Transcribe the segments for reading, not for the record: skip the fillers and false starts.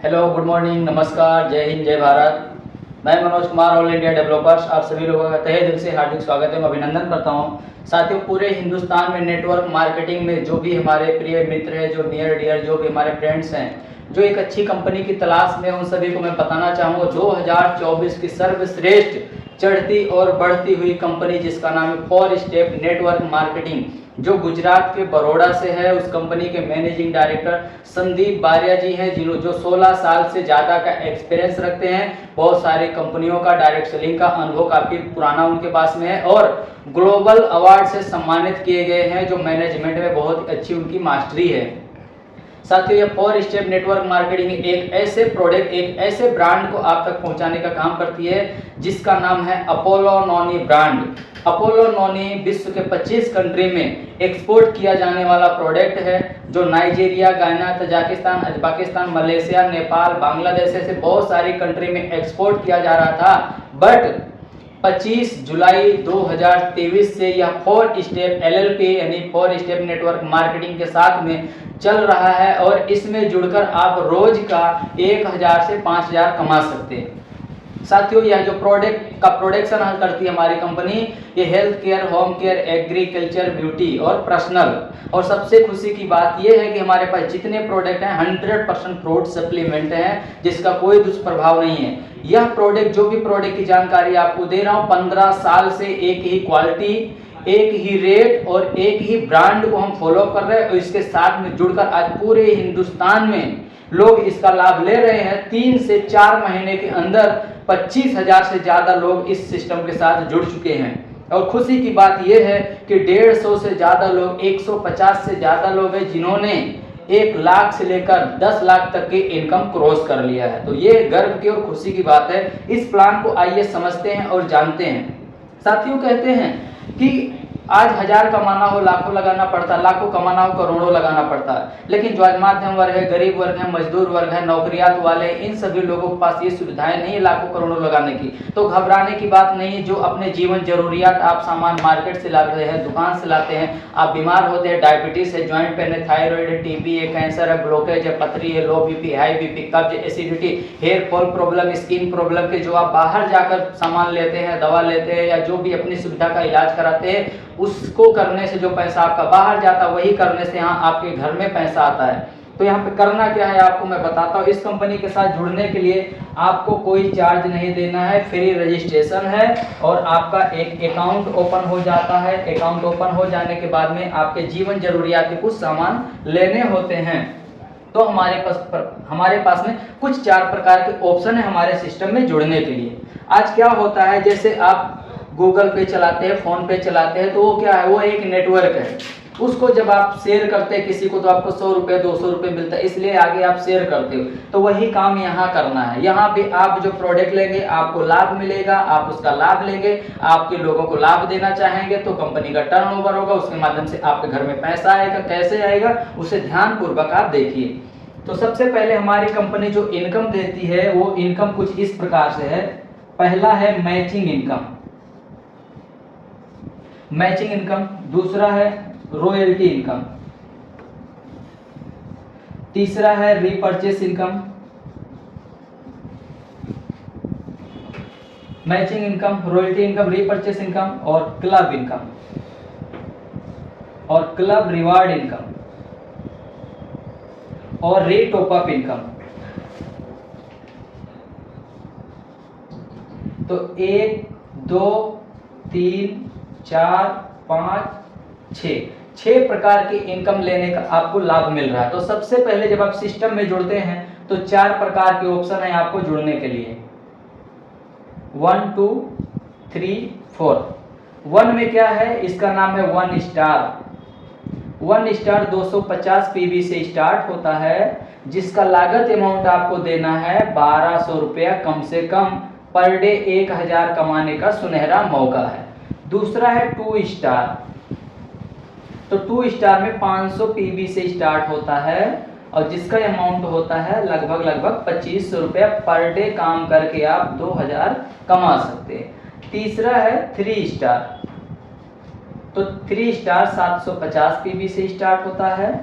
Hello, good morning, नमस्कार, जय हिंद, जय भारत। मैं Manoj Kumar, all India developers, आप सभी लोगों का तहे दिल से हार्दिक स्वागत है, अभिनंदन करता हूं। साथियों, पूरे हिंदुस्तान में नेटवर्क मार्केटिंग में जो भी हमारे प्रिय मित्र हैं, जो नियर डियर, जो भी हमारे फ्रेंड्स हैं, जो एक अच्छी कंपनी की तलाश में, उन सभी को मैं बताना चाहूँगा 2024 की सर्वश्रेष्ठ चढ़ती और बढ़ती हुई कंपनी जिसका नाम है 4 स्टेप नेटवर्क मार्केटिंग, जो गुजरात के बड़ौदा से है। उस कंपनी के मैनेजिंग डायरेक्टर संदीप बारिया जी हैं, जो 16 साल से ज़्यादा का एक्सपीरियंस रखते हैं। बहुत सारी कंपनियों का डायरेक्ट सेलिंग का अनुभव काफ़ी पुराना उनके पास में है और ग्लोबल अवार्ड से सम्मानित किए गए हैं, जो मैनेजमेंट में बहुत अच्छी उनकी मास्टरी है। साथियों, ये 4 स्टेप नेटवर्क मार्केटिंग एक ऐसे प्रोडक्ट, एक ऐसे ब्रांड को आप तक पहुंचाने का काम करती है जिसका नाम है Apollo Noni brand. Apollo Noni विश्व के 25 कंट्री में एक्सपोर्ट किया जाने वाला प्रोडक्ट है, जो नाइजीरिया, गायना, तजाकिस्तान, पाकिस्तान, मलेशिया, नेपाल, बांग्लादेश से बहुत सारी कंट्री में एक्सपोर्ट किया जा रहा था। बट 25 जुलाई 2023 से यह 4 स्टेप LLP यानी 4 स्टेप नेटवर्क मार्केटिंग के साथ में चल रहा है और इसमें जुड़कर आप रोज का 1000 से 5000 कमा सकते हैं। साथियों, यह जो प्रोडक्ट का प्रोडक्शन करती है हमारी कंपनी, ये health care, home care, agriculture, beauty और पर्सनल। और सबसे खुशी की बात यह है कि हमारे पास जितने प्रोडक्ट हैं 100% फ्रूट सप्लीमेंट हैं, जिसका कोई दुष्प्रभाव नहीं है। यह प्रोडक्ट, जो भी प्रोडक्ट की जानकारी आपको दे रहा हूँ, 15 साल से एक ही क्वालिटी, एक ही रेट और एक ही ब्रांड को हम फॉलो कर रहे हैं और इसके साथ में जुड़कर आज पूरे हिंदुस्तान में लोग इसका लाभ ले रहे हैं। 3 से 4 महीने के अंदर 25,000 से ज्यादा लोग इस सिस्टम के साथ जुड़ चुके हैं। और खुशी की बात यह है कि 150 से ज्यादा लोग, 150 से ज्यादा लोग हैं जिन्होंने 1 लाख से लेकर 10 लाख तक की इनकम क्रॉस कर लिया है। तो ये गर्व की और खुशी की बात है। इस प्लान को आइए समझते हैं और जानते हैं। साथियों, कहते हैं कि आज 1000 कमाना हो लाखों लगाना पड़ता है, लाखों कमाना हो करोड़ों लगाना पड़ता है। लेकिन जो आज मध्यम वर्ग है, गरीब वर्ग है, मजदूर वर्ग है, नौकरियात वाले, इन सभी लोगों के पास ये सुविधाएं नहीं है लाखों करोड़ों लगाने की। तो घबराने की बात नहीं है। जो अपने जीवन जरूरियात आप सामान मार्केट से लाते हैं, दुकान से लाते हैं, आप बीमार होते हैं, डायबिटीज है, ज्वाइंट पेन है, थायराइड है, टीबी है, कैंसर है, ब्लॉकेज है, पथरी है, लो बीपी, हाई बीपी, कब्ज, acidity, hair fall problem, skin problem के जो आप बाहर जाकर सामान लेते हैं, दवा लेते हैं या जो भी अपनी सुविधा का इलाज कराते हैं, उसको करने से जो पैसा आपका बाहर जाता है, वही करने से यहाँ आपके घर में पैसा आता है। तो यहाँ पे करना क्या है आपको मैं बताता हूँ। इस कंपनी के साथ जुड़ने के लिए आपको कोई चार्ज नहीं देना है, फ्री रजिस्ट्रेशन है और आपका एक अकाउंट ओपन हो जाता है। अकाउंट ओपन हो जाने के बाद में आपके जीवन जरूरियात के कुछ सामान लेने होते हैं। तो हमारे पास में कुछ 4 प्रकार के ऑप्शन है हमारे सिस्टम में जुड़ने के लिए। आज क्या होता है, जैसे आप गूगल पे चलाते हैं, फोन पे चलाते हैं, तो वो क्या है, वो एक नेटवर्क है। उसको जब आप शेयर करते हैं किसी को, तो आपको 100 रुपये 200 रुपये मिलता है, इसलिए आगे आप शेयर करते हो। तो वही काम यहाँ करना है। यहाँ पे आप जो प्रोडक्ट लेंगे आपको लाभ मिलेगा, आप उसका लाभ लेंगे, आपके लोगों को लाभ देना चाहेंगे तो कंपनी का टर्नओवर होगा, उसके माध्यम से आपके घर में पैसा आएगा। कैसे आएगा उसे ध्यानपूर्वक आप देखिए। तो सबसे पहले हमारी कंपनी जो इनकम देती है वो इनकम कुछ इस प्रकार से है। पहला है मैचिंग इनकम, मैचिंग इनकम। दूसरा है रॉयल्टी इनकम। तीसरा है repurchase income. Matching income, royalty income, repurchase income और क्लब इनकम और क्लब रिवार्ड इनकम और री टॉप अप इनकम। तो 1 2 3 4 5 6 प्रकार की इनकम लेने का आपको लाभ मिल रहा है। तो सबसे पहले जब आप सिस्टम में जुड़ते हैं तो 4 प्रकार के ऑप्शन है आपको जुड़ने के लिए। 1 2 3 4। 1 में क्या है, इसका नाम है 1 स्टार। 1 स्टार 250 PV से स्टार्ट होता है, जिसका लागत अमाउंट आपको देना है 1200 रुपया कम से कम पर डे। 1000 कमाने का सुनहरा मौका है। दूसरा है 2 स्टार। तो 2 स्टार में 500 PV से स्टार्ट होता है और जिसका अमाउंट होता है लगभग 2500 रुपया पर डे। काम करके आप 2000 कमा सकते हैं। तीसरा है 3 स्टार। तो 3 स्टार 750 PV से स्टार्ट होता है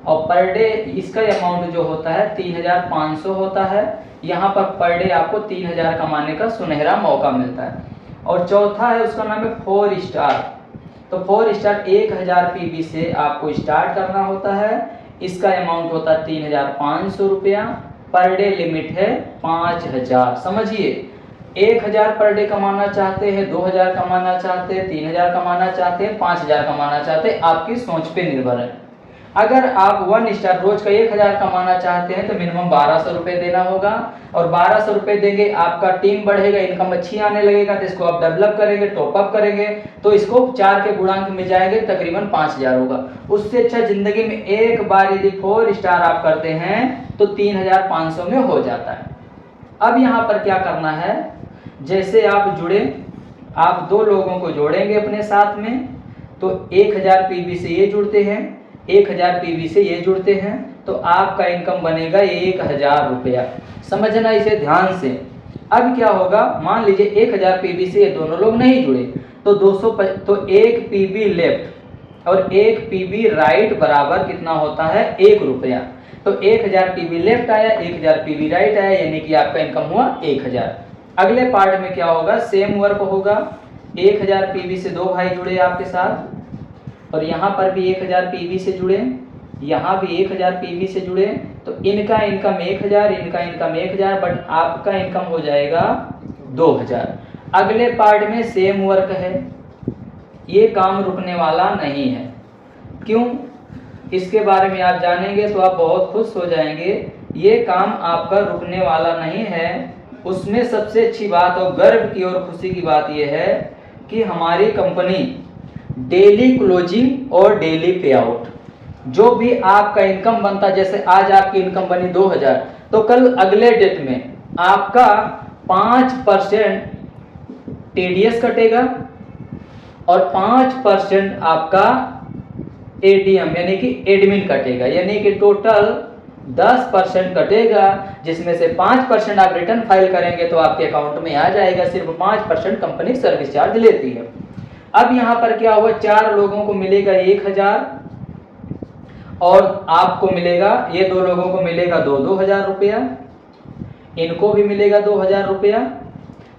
और पर डे इसका अमाउंट जो होता है 3500 होता है। यहाँ पर डे आपको 3000 कमाने का सुनहरा मौका मिलता है। और चौथा है उसका नाम है 4 स्टार। तो 4 स्टार 1000 पीवी से आपको स्टार्ट करना होता है। इसका अमाउंट होता है 3500 रुपया। पर डे लिमिट है 5000। समझिए 1000 पर डे कमाना चाहते हैं, 2000 कमाना चाहते हैं, 3000 कमाना चाहते हैं, 5000 कमाना चाहते हैं, आपकी सोच पे निर्भर है। अगर आप 1 स्टार रोज का 1000 कमाना चाहते हैं तो मिनिमम 1200 रुपये देना होगा। और 1200 रुपये देंगे, आपका टीम बढ़ेगा, इनकम अच्छी आने लगेगा, तो इसको आप डेवलप करेंगे, टॉपअप करेंगे, तो इसको 4 के गुणांक में जाएंगे, तकरीबन 5000 होगा। उससे अच्छा जिंदगी में एक बार यदि 4 स्टार आप करते हैं तो 3500 में हो जाता है। अब यहाँ पर क्या करना है, जैसे आप जुड़े, आप 2 लोगों को जोड़ेंगे अपने साथ में, तो 1000 पीवी से ये जुड़ते हैं, 1000 पीवी से ये जुड़ते हैं, तो आपका इनकम बनेगा 1000 रुपया। समझना इसे ध्यान से। अब क्या होगा, मान लीजिए 1000 पीवी से ये दोनों लोग नहीं जुड़े, तो 1 पीवी लेफ्ट और 1 पीवी राइट बराबर कितना होता है, 1 रुपया। तो 1000 पीवी लेफ्ट आया, 1000 पीवी राइट आया, यानी कि आपका इनकम हुआ 1000। अगले पार्ट में क्या होगा, सेम वर्क होगा। 1000 पीवी से 2 भाई जुड़े आपके साथ, और यहाँ पर भी 1000 पीवी से जुड़े, यहाँ भी 1000 पीवी से जुड़े, तो इनका इनकम 1000, इनका इनकम 1000, बट आपका इनकम हो जाएगा 2000। अगले पार्ट में सेम वर्क है, ये काम रुकने वाला नहीं है। क्यों, इसके बारे में आप जानेंगे तो आप बहुत खुश हो जाएंगे। ये काम आपका रुकने वाला नहीं है। उसमें सबसे अच्छी बात और गर्व की और खुशी की बात यह है कि हमारी कंपनी डेली क्लोजिंग और डेली पे आउट, जो भी आपका इनकम बनता, जैसे आज आपकी इनकम बनी 2000, तो कल अगले डेट में आपका 5% टीडीएस कटेगा और 5% आपका एडीएम यानी कि एडमिन कटेगा, यानी कि टोटल 10% कटेगा, जिसमें से 5% आप रिटर्न फाइल करेंगे तो आपके अकाउंट में आ जाएगा। सिर्फ 5% कंपनी सर्विस चार्ज लेती है। अब यहाँ पर क्या हुआ, 4 लोगों को मिलेगा 1000 और आपको मिलेगा, ये 2 लोगों को मिलेगा 2000 रुपया, इनको भी मिलेगा 2000 रुपया,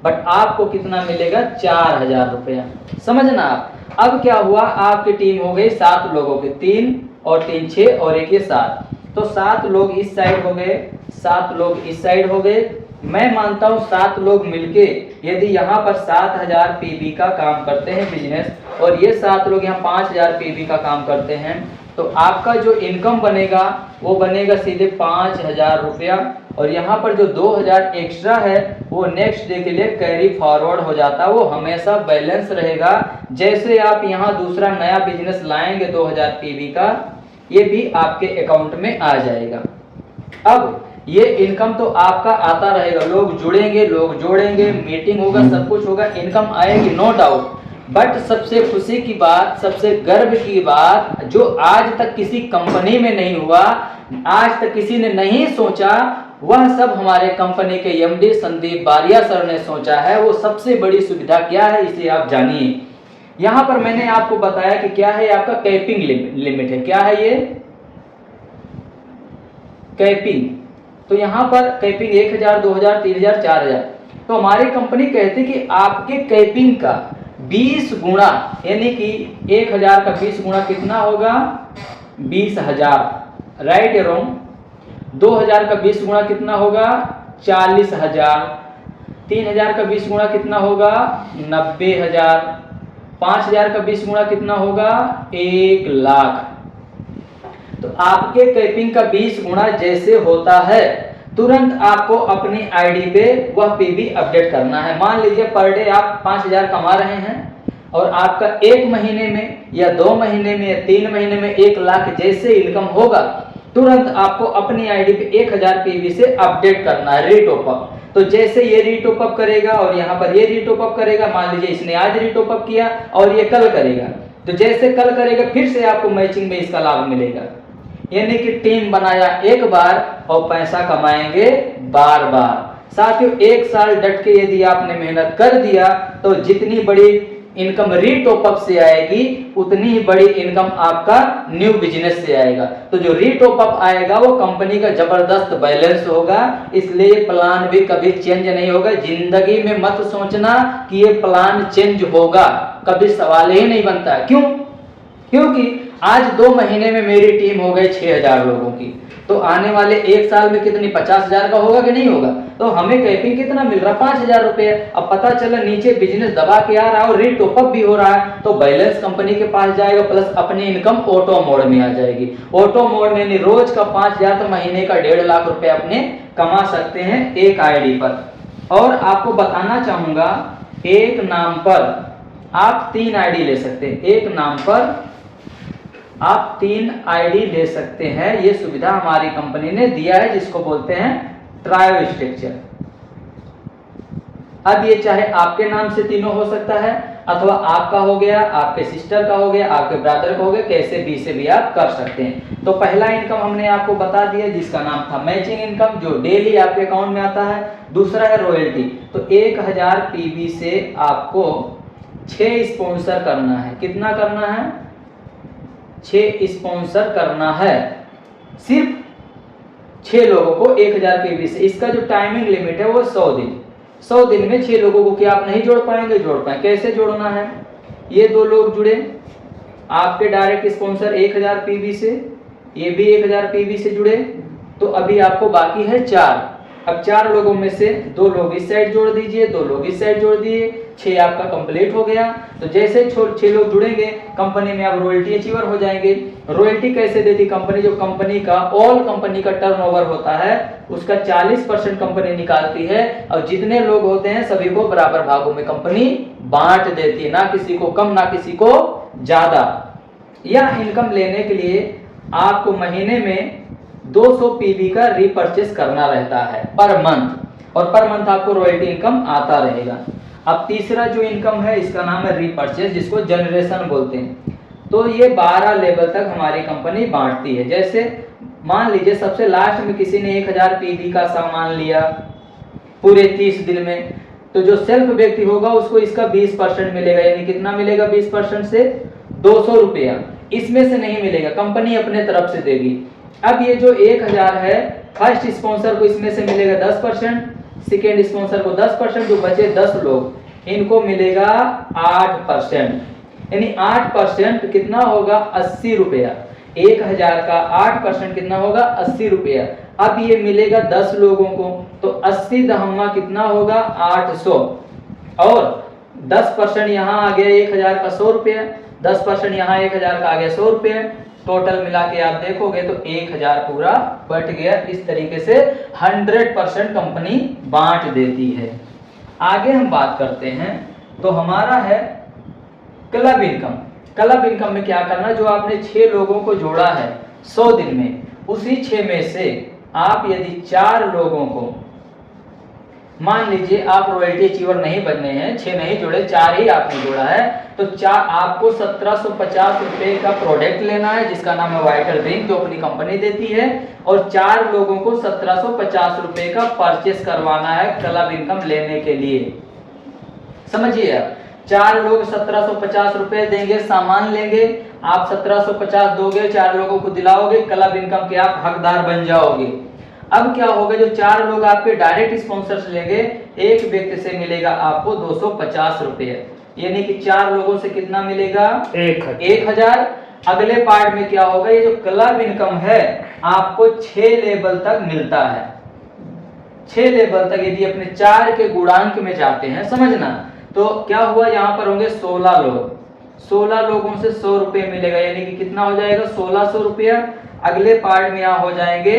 बट आपको कितना मिलेगा, 4000 रुपया। समझना आप। अब क्या हुआ, आपकी टीम हो गई 7 लोगों की, 3 और 3 6 और 1 ये 7, तो 7 लोग इस साइड हो गए, 7 लोग इस साइड हो गए। मैं मानता हूं 7 लोग मिलके यदि यहाँ पर 7000 पीवी का काम करते हैं बिजनेस, और ये 7 लोग यहाँ 5000 पीवी का काम करते हैं, तो आपका जो इनकम बनेगा वो बनेगा सीधे 5000 रुपया। और यहाँ पर जो 2000 एक्स्ट्रा है वो नेक्स्ट डे के लिए कैरी फॉरवर्ड हो जाता है, वो हमेशा बैलेंस रहेगा। जैसे आप यहाँ दूसरा नया बिजनेस लाएंगे 2000 पीवी का, ये भी आपके अकाउंट में आ जाएगा। अब ये इनकम तो आपका आता रहेगा, लोग जुड़ेंगे, लोग जोड़ेंगे, मीटिंग होगा, सब कुछ होगा, इनकम आएगी, नो डाउट। बट सबसे खुशी की बात, सबसे गर्व की बात, जो आज तक किसी कंपनी में नहीं हुआ, आज तक किसी ने नहीं सोचा, वह सब हमारे कंपनी के एमडी संदीप बारिया सर ने सोचा है। वो सबसे बड़ी सुविधा क्या है, इसे आप जानिए। यहाँ पर मैंने आपको बताया कि क्या है, आपका कैपिंग लिमिट है। क्या है ये, कैपिंग। तो यहाँ पर कैपिंग 1000, 2000, 3000, 4000। तो हमारी कंपनी कहती कि आपके कैपिंग का 20 गुना, यानी कि 1000 का 20 गुना कितना होगा, 20000, राइट या रॉन्ग। 2000 का 20 गुना कितना होगा, 40000। 3000 का 20 गुना कितना होगा, 90000। 5000 का 20 गुना कितना होगा, 1 लाख। तो आपके कैपिंग का 20 गुना जैसे होता है, तुरंत आपको अपनी आईडी पे वह पीवी अपडेट करना है। मान लीजिए पर डे आप 5000 कमा रहे हैं और आपका 1 महीने में या 2 महीने में या 3 महीने में 1 लाख जैसे इनकम होगा, तुरंत आपको अपनी आईडी पे 1000 पीवी से अपडेट करना है, रीटॉपअप। तो जैसे ये रीटॉपअप करेगा और यहाँ पर ये रीटॉपअप करेगा, मान लीजिए इसने आज रीटॉपअप किया और ये कल करेगा, तो जैसे कल करेगा फिर से आपको मैचिंग में इसका लाभ मिलेगा। यानी कि टीम बनाया एक बार और पैसा कमाएंगे बार बार। साथियों, 1 साल डट के यदि आपने मेहनत कर दिया तो जितनी बड़ी इनकम रीटॉप अप से आएगी उतनी ही बड़ी इनकम आपका न्यू बिजनेस से आएगा। तो जो रीटॉप अप आएगा वो कंपनी का जबरदस्त बैलेंस होगा, इसलिए प्लान भी कभी चेंज नहीं होगा। जिंदगी में मत सोचना कि ये प्लान चेंज होगा, कभी सवाल ही नहीं बनता। क्यों? क्योंकि आज 2 महीने में मेरी टीम हो गई 6000 लोगों की, तो आने वाले 1 साल में कितनी 50,000 का होगा कि नहीं होगा? तो हमें कैपिंग कितना मिल रहा 5000 रुपए। अब पता चला नीचे बिजनेस दबा के आ रहा है और रीटॉप अप भी हो रहा है, तो बैलेंस कंपनी के पास जाएगा, प्लस अपनी इनकम ऑटो मोड में आ जाएगी। ऑटो मोड में यानी रोज का 5000 तो महीने का 1.5 लाख रुपए अपने कमा सकते हैं एक आईडी पर। और आपको बताना चाहूंगा, एक नाम पर आप 3 आईडी ले सकते हैं। एक नाम पर आप 3 आईडी ले सकते हैं। ये सुविधा हमारी कंपनी ने दिया है, जिसको बोलते हैं ट्रायो स्ट्रक्चर। अब ये चाहे आपके नाम से तीनों हो सकता है, अथवा आपका हो गया, आपके सिस्टर का हो गया, आपके ब्रदर का हो गया, कैसे भी से भी आप कर सकते हैं। तो पहला इनकम हमने आपको बता दिया जिसका नाम था मैचिंग इनकम, जो डेली आपके अकाउंट में आता है। दूसरा है रॉयल्टी, तो 1000 पीवी से आपको 6 स्पॉन्सर करना है। कितना करना है? 6 स्पॉन्सर करना है, सिर्फ 6 लोगों को 1000 पीवी से। इसका जो टाइमिंग लिमिट है वो 100 दिन। 100 दिन में 6 लोगों को क्या आप नहीं जोड़ पाएंगे? जोड़ पाए। कैसे जोड़ना है? ये 2 लोग जुड़े, आपके डायरेक्ट स्पॉन्सर 1000 पीवी से, ये भी 1000 पीवी से जुड़े, तो अभी आपको बाकी है 4। अब 4 लोगों में से 2 लोग इस साइड जोड़ दीजिए, 2 लोग इस साइड जोड़ दिए, 6 आपका कंप्लीट हो गया। तो जैसे 6 लोग जुड़ेंगे कंपनी में आप रॉयल्टी अचीवर हो जाएंगे। रॉयल्टी कैसे देती कंपनी? जो कंपनी का ऑल कंपनी का टर्नओवर होता है उसका 40% कंपनी निकालती है, और जितने लोग होते हैं सभी को बराबर भागों में कंपनी बांट देती है, ना किसी को कम ना किसी को ज्यादा। यह इनकम लेने के लिए आपको महीने में 200 पीवी का रीपर्चेस करना रहता है पर मंथ, और पर मंथ आपको रॉयल्टी इनकम आता रहेगा। अब तीसरा जो इनकम है इसका नाम है रीपर्चेस, जिसको जनरेशन बोलते हैं। तो ये 12 लेवल तक हमारी कंपनी बांटती है। जैसे मान लीजिए सबसे लास्ट में किसी ने 1000 पीवी का सामान लिया पूरे 30 दिन में, तो जो सेल्फ व्यक्ति होगा उसको इसका 20% मिलेगा। यानी कितना मिलेगा? 20% से 200 रुपया। इसमें से नहीं मिलेगा, कंपनी अपने तरफ से देगी। अब ये जो 1000 है, फर्स्ट स्पॉन्सर को इसमें से मिलेगा 10%, सेकेंड स्पॉन्सर को 10%, जो बचे 10 लोग इनको मिलेगा 8%। यानी 8% कितना होगा? 80 रुपया। 1000 का 8% कितना होगा? 80 रुपया। अब ये मिलेगा 10 लोगों को, तो 80 दहम्मा कितना होगा? 800। और 10% यहाँ आ गया 1000 का 100 रुपया, 10% यहाँ 1000 का आ गया 100 रुपया। टोटल मिला के आप देखोगे तो 1000 पूरा बट गया। इस तरीके से 100% कंपनी बांट देती है। आगे हम बात करते हैं, तो हमारा है क्लब इनकम। क्लब इनकम में क्या करना? जो आपने 6 लोगों को जोड़ा है 100 दिन में, उसी 6 में से आप यदि 4 लोगों को, मान लीजिए आप रॉयल्टी अचीवर नहीं बनने हैं, 6 नहीं जोड़े, 4 ही आपने जोड़ा है, तो आपको 1750 रुपए का प्रोडक्ट लेना है जिसका नाम है वाइटल ड्रिंक, जो अपनी कंपनी देती है, और 4 लोगों को 1750 रुपए का परचेस करवाना है क्लब इनकम लेने के लिए। समझिए आप, 4 लोग 1750 रुपए देंगे, सामान लेंगे, आप 1750 दोगे, 4 लोगों को दिलाओगे, क्लब इनकम के आप हकदार बन जाओगे। अब क्या होगा? जो 4 लोग आपके डायरेक्ट स्पॉन्सर्स लेंगे, एक व्यक्ति से मिलेगा आपको 250 रुपए, यानी कि 4 लोगों से कितना मिलेगा? 1000। अगले पार्ट में क्या होगा? ये जो क्लब इनकम है आपको 6 लेवल तक मिलता है। 6 लेवल तक यदि अपने 4 के गुणांक में जाते हैं, समझना, तो क्या हुआ? यहाँ पर होंगे 16 लोग, 16 लोगों से 100 रुपए मिलेगा, यानी कि कितना हो जाएगा? 1600 रुपया। अगले पार्ट में यहाँ हो जाएंगे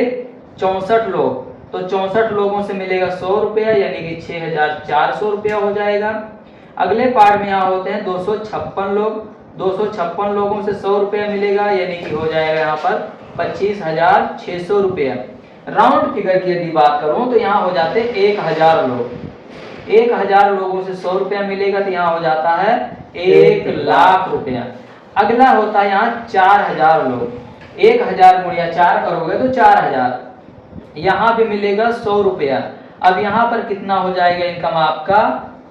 64 लोग, तो 64 लोगों से मिलेगा 100 रुपया, यानी कि 6400 रुपया हो जाएगा। अगले पार्ट में यहाँ होते हैं 256 लोग, 256 लोगों से 100 रुपया मिलेगा, यानी कि हो जाएगा यहाँ पर 25,600 रुपया। राउंड फिगर की यदि बात करूं तो यहाँ हो जाते 1000 लोग, 1000 लोगों से 100 रुपया मिलेगा, तो यहाँ हो जाता है 1 लाख रुपया। अगला होता है यहाँ 4000 लोग, 1000 गुणिया 4 करोगे तो 4000, यहाँ पे मिलेगा 100 रुपया। अब यहाँ पर कितना हो जाएगा इनकम आपका?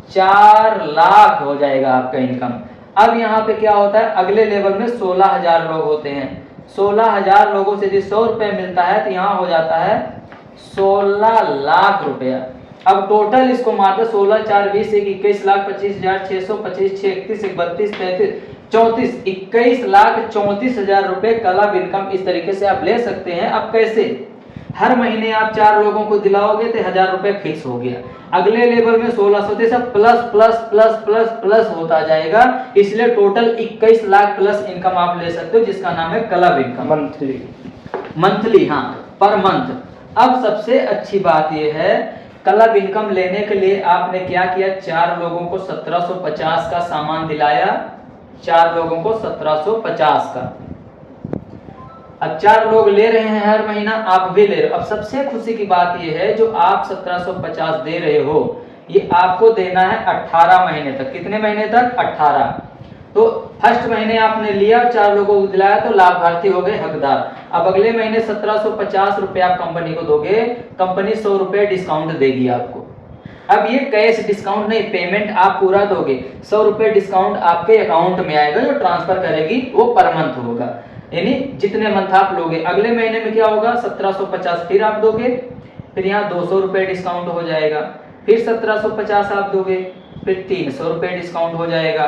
4 लाख हो जाएगा आपका इनकम। अब यहाँ पे क्या होता है, अगले लेवल में 16,000 लोग होते हैं। 16,000 लोगों से यदि 100 रुपये मिलता है तो यहाँ हो जाता है 16 लाख रुपया। अब टोटल इसको मात्र 16 4 20 21 लाख 25,625 6 31 31 33 34 21 लाख 34,000 रुपए क्लब इनकम इस तरीके से आप ले सकते हैं। अब कैसे, हर महीने आप 4 लोगों को दिलाओगे तो 1,000 रुपए फिक्स हो गया। अगले लेवल में 1600 से सब plus plus plus plus plus होता जाएगा, इसलिए टोटल 21 लाख प्लस इनकम आप ले सकते हो, जिसका नाम है क्लब इनकम। मंथली, हाँ, पर मंथ। अब सबसे अच्छी बात यह है, क्लब इनकम लेने के लिए आपने क्या किया, 4 लोगों को 1750 का सामान दिलाया, 4 लोगों को 1750 का। अब 4 लोग ले रहे हैं हर महीना, आप भी ले रहे हो। अब सबसे खुशी की बात यह है, जो आप 1750 दे रहे हो, ये आपको देना है 18 महीने तक। कितने महीने तक? 18। तो फर्स्ट महीने आपने लिया, 4 लोगों को दिलाया, तो लाभार्थी हो गए, हकदार। अब अगले महीने 1750 रुपए आप कंपनी को दोगे, कंपनी 100 रुपए डिस्काउंट देगी आपको। अब ये कैश डिस्काउंट नहीं, पेमेंट आप पूरा दोगे, 100 रुपए डिस्काउंट आपके अकाउंट में आएगा, जो ट्रांसफर करेगी वो पर मंथ होगा, यानी जितने मंथ आप लोगे। अगले महीने में क्या होगा, 1750 फिर आप दोगे, फिर यहाँ 200 रुपए डिस्काउंट हो जाएगा, फिर 1750 आप दोगे, फिर 300 रुपए डिस्काउंट हो जाएगा,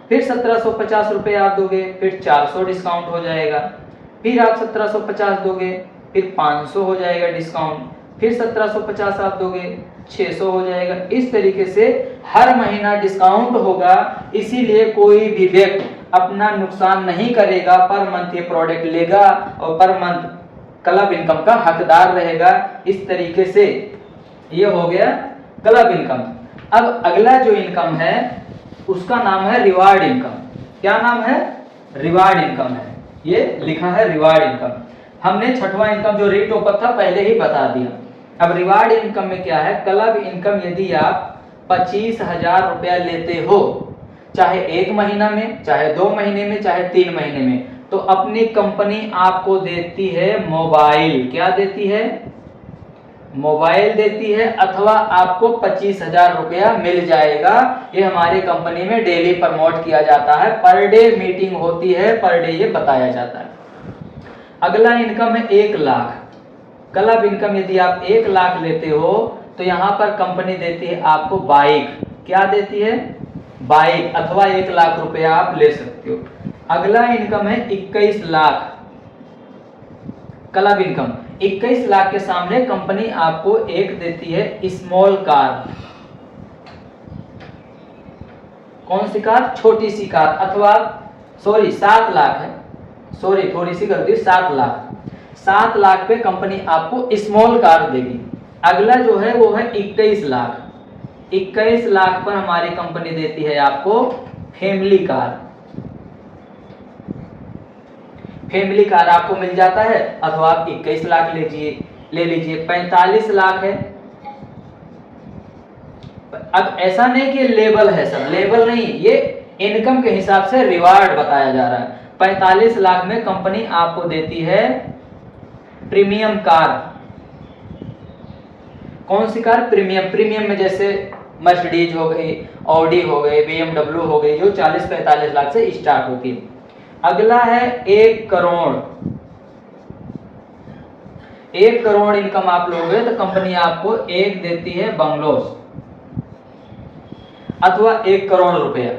फिर 1750 रुपए आप दोगे, फिर 400 डिस्काउंट हो जाएगा, फिर आप 1750 दोगे, फिर 500 हो जाएगा डिस्काउंट, फिर 1750 आप दोगे, 600 हो जाएगा। इस तरीके से हर महीना डिस्काउंट होगा, इसीलिए कोई भी व्यक्ति अपना नुकसान नहीं करेगा, पर मंथ ये प्रोडक्ट लेगा और पर मंथ क्लब इनकम का हकदार रहेगा। इस तरीके से ये हो गया क्लब इनकम। अब अगला जो इनकम है उसका नाम है रिवार्ड इनकम। क्या नाम है? रिवार्ड इनकम है, ये लिखा है रिवार्ड इनकम। हमने छठवां इनकम जो रीटॉपअप था पहले ही बता दिया। अब रिवार्ड इनकम में क्या है, क्लब इनकम यदि आप 25,000 रुपया लेते हो, चाहे 1 महीना में, चाहे 2 महीने में, चाहे 3 महीने में, तो अपनी कंपनी आपको देती है मोबाइल। क्या देती है? मोबाइल देती है, अथवा आपको 25,000 रुपया मिल जाएगा। ये हमारी कंपनी में डेली प्रमोट किया जाता है, पर डे मीटिंग होती है, पर डे ये बताया जाता है। अगला इनकम है 1 लाख। क्लब इनकम यदि आप 1 लाख लेते हो तो यहाँ पर कंपनी देती है आपको बाइक। क्या देती है? बाइक, अथवा 1 लाख रुपया आप ले सकते हो। अगला इनकम है 21 लाख। क्लब इनकम 21 लाख के सामने कंपनी आपको एक देती है स्मॉल कार। कौन सी कार? छोटी सी कार, अथवा 7 लाख है, थोड़ी सी गलती, 7 लाख। 7 लाख पे कंपनी आपको स्मॉल कार देगी। अगला जो है वो है 21 लाख। 21 लाख पर हमारी कंपनी देती है आपको फैमिली कार। फैमिली कार आपको मिल जाता है, अथवा आप 21 लाख ले लीजिए। 45 लाख है। अब ऐसा नहीं कि लेबल है, सब लेबल नहीं, ये इनकम के हिसाब से रिवार्ड बताया जा रहा है। 45 लाख में कंपनी आपको देती है प्रीमियम कार। कौन सी कार? प्रीमियम में जैसे मर्सिडीज हो गई, ऑडी हो गई, BMW हो गई, जो 40-45 लाख से स्टार्ट होती है। अगला है 1 करोड़। 1 करोड़ इनकम आप लोगे तो कंपनी आपको एक देती है बंगलोज, अथवा 1 करोड़ रुपया।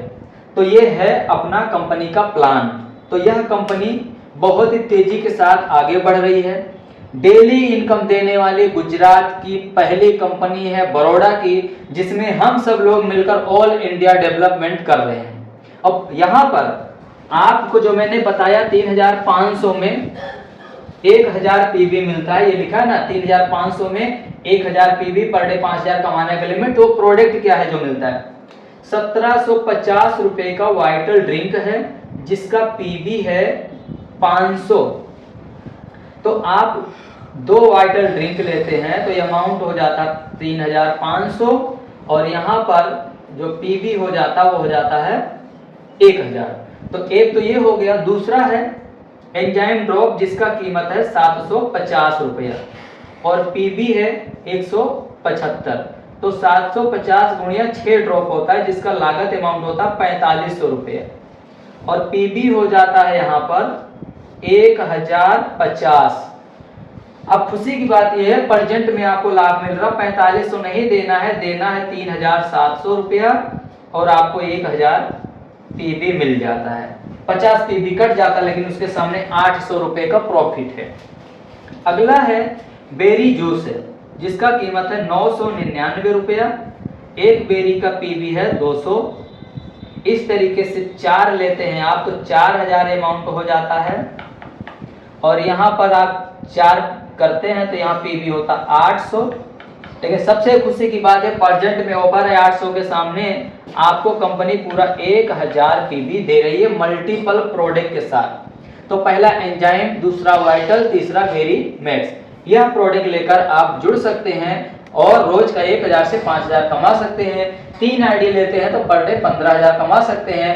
तो ये है अपना कंपनी का प्लान। तो यह कंपनी बहुत ही तेजी के साथ आगे बढ़ रही है। डेली इनकम देने वाली गुजरात की पहली कंपनी है, बड़ौदा की, जिसमें हम सब लोग मिलकर ऑल इंडिया डेवलपमेंट कर रहे हैं। अब यहाँ पर आपको जो मैंने बताया 3,500 में 1,000 पीवी मिलता है, ये लिखा है ना, 3,500 में 1,000 पीवी पर डे, 5,000 कमाने का लिमिट। तो प्रोडक्ट क्या है जो मिलता है? 1750 रुपए का वाइटल ड्रिंक है, जिसका पीवी है 500। तो आप 2 वाइटल ड्रिंक लेते हैं तो ये अमाउंट हो जाता 3,500, और यहाँ पर जो पीवी हो जाता वो हो जाता है 1,000। तो एक तो ये हो गया। दूसरा है एंजाइम ड्रॉप, जिसका कीमत है 750 रुपया, और पीवी है 175। तो 750 गुणिया 6 ड्रॉप होता है, जिसका लागत अमाउंट होता है 4500 रुपये, और पीबी हो जाता है यहाँ पर 1050। अब खुशी की बात यह है, प्रेजेंट में आपको लाभ मिल रहा 4500 नहीं देना है, देना है 3700 रुपया, और आपको 1000 पीबी मिल जाता है। 50 पीबी कट जाता है, लेकिन उसके सामने 800 रुपए का प्रॉफिट है। अगला है बेरी जूस है, जिसका कीमत है 999 रुपया, एक बेरी का पीबी है 200। इस तरीके से 4 लेते हैं आप तो 4000 अमाउंट हो जाता है, और यहाँ पर आप 4 करते हैं तो यहाँ पीबी होता 800। लेकिन सबसे खुशी की बात है, प्रेजेंट में ऑफर है 800 के सामने आपको कंपनी पूरा 1000 पीबी दे रही है मल्टीपल प्रोडक्ट के साथ। तो पहला एंजाइम, दूसरा वाइटल, तीसरा वेरी मैक्स, यह प्रोडक्ट लेकर आप जुड़ सकते हैं और रोज का 1000 से 5000 कमा सकते हैं। 3 आईडी लेते हैं तो पर डे 15000 कमा सकते हैं।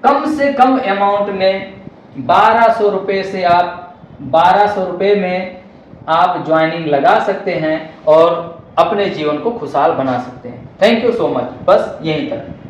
कम से कम अमाउंट में 1200 रुपए से आप 1200 रुपए में आप ज्वाइनिंग लगा सकते हैं और अपने जीवन को खुशहाल बना सकते हैं। Thank you so much. बस यहीं तक।